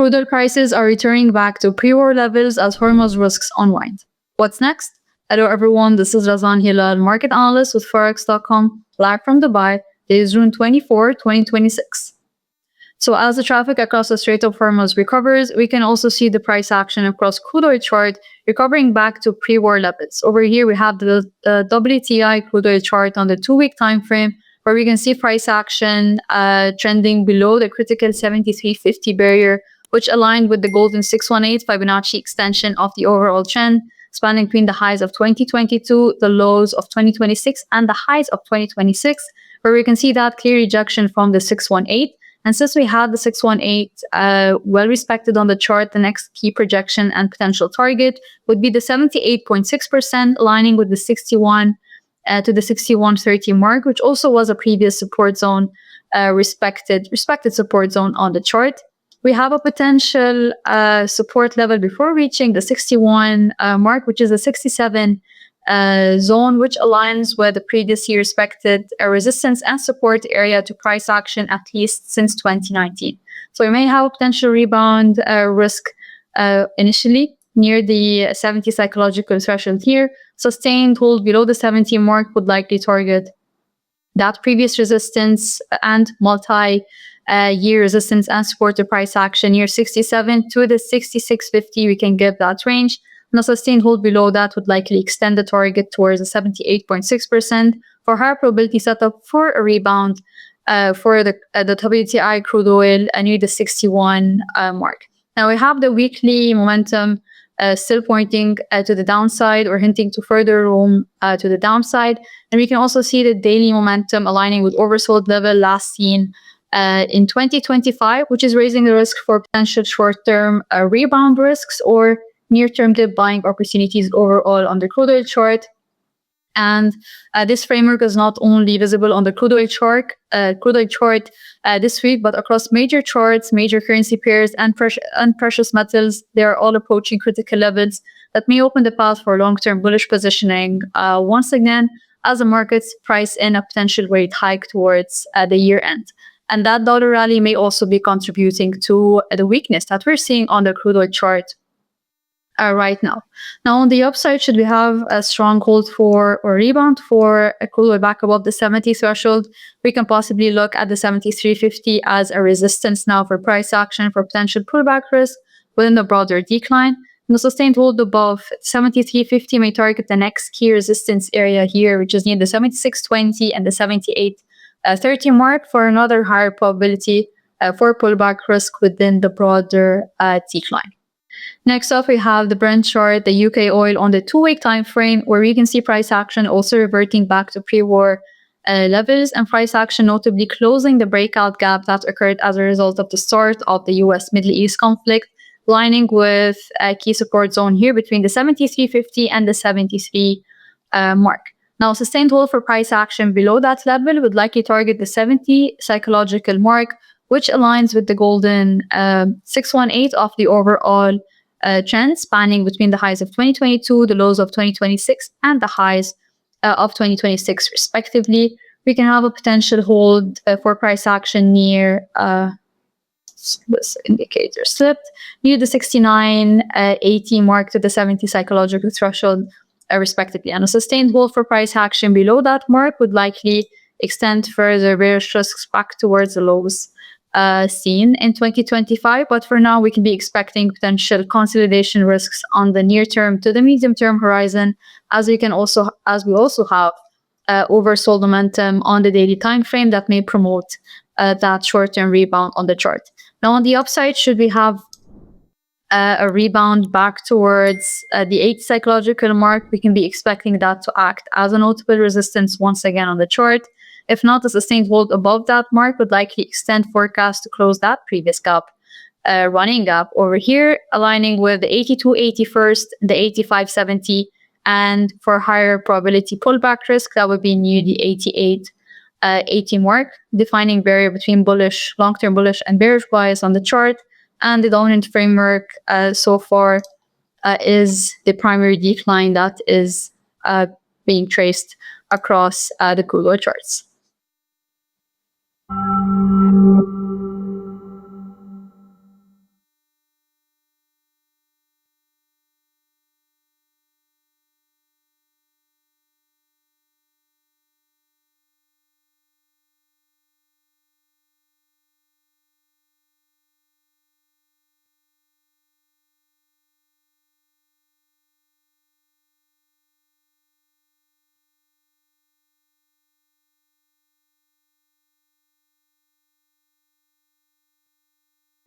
crude oil prices are returning back to pre-war levels as Hormuz risks unwind. What's next? Hello everyone, this is Razan Hilal, market analyst with Forex.com, live from Dubai. Today is June 24, 2026. So as the traffic across the Strait of Hormuz recovers, we can also see the price action across crude oil chart recovering back to pre-war levels. Over here, we have the WTI crude oil chart on the 2-week time frame, where we can see price action trending below the critical 73.50 barrier, which aligned with the golden 618 Fibonacci extension of the overall trend, spanning between the highs of 2022, the lows of 2026, and the highs of 2026, where we can see that clear rejection from the 618. And since we had the 618 well respected on the chart, the next key projection and potential target would be the 78.6%, aligning with the 61 to the 61.30 mark, which also was a previous support zone, respected support zone on the chart. We have a potential support level before reaching the 61 mark, which is a 67 zone, which aligns with the previously respected resistance and support area to price action at least since 2019. So we may have a potential rebound risk initially near the 70 psychological threshold here. Sustained hold below the 70 mark would likely target that previous resistance and multi-year resistance and support to price action near 67 to the 66.50. We can give that range. And a sustained hold below that would likely extend the target towards the 78.6% for higher probability setup for a rebound for the WTI crude oil near the 61 mark. Now we have the weekly momentum still pointing to the downside or hinting to further room to the downside. And we can also see the daily momentum aligning with oversold level last seen in 2025, which is raising the risk for potential short-term rebound risks or near-term dip buying opportunities overall on the crude oil chart. And this framework is not only visible on the crude oil chart this week, but across major charts, major currency pairs, and precious metals. They are all approaching critical levels that may open the path for long-term bullish positioning once again as the markets price in a potential rate hike towards the year end. And that dollar rally may also be contributing to the weakness that we're seeing on the crude oil chart right now. Now, on the upside, should we have a strong hold for or rebound for a crude oil back above the 70 threshold, we can possibly look at the 73.50 as a resistance now for price action for potential pullback risk within the broader decline. And the sustained hold above 73.50 may target the next key resistance area here, which is near the 76.20 and the 78.30 mark for another higher probability for pullback risk within the broader decline. Next up, we have the Brent chart, the UK oil on the 2-week time frame, where we can see price action also reverting back to pre-war levels, and price action notably closing the breakout gap that occurred as a result of the start of the US-Middle East conflict, lining with a key support zone here between the 73.50 and the 73 mark. Now, sustained hold for price action below that level would likely target the 70 psychological mark, which aligns with the golden 618 of the overall trend, spanning between the highs of 2022, the lows of 2026, and the highs of 2026, respectively. We can have a potential hold for price action near this indicator slipped near the 69.80 mark to the 70 psychological threshold, respectively. And a sustained hold for price action below that mark would likely extend further bearish risks back towards the lows seen in 2025, but for now we can be expecting potential consolidation risks on the near term to the medium term horizon, as we also have oversold momentum on the daily time frame that may promote that short term rebound on the chart. Now, on the upside, should we have a rebound back towards the 8 psychological mark, we can be expecting that to act as a notable resistance once again on the chart. If not, a sustained hold above that mark would likely extend forecast to close that previous gap, running gap over here, aligning with the 82.81, the 85.70, and for higher probability pullback risk, that would be near the 88.80 mark, defining barrier between bullish, long-term bullish and bearish bias on the chart. And the dominant framework so far is the primary decline that is being traced across the crude oil charts.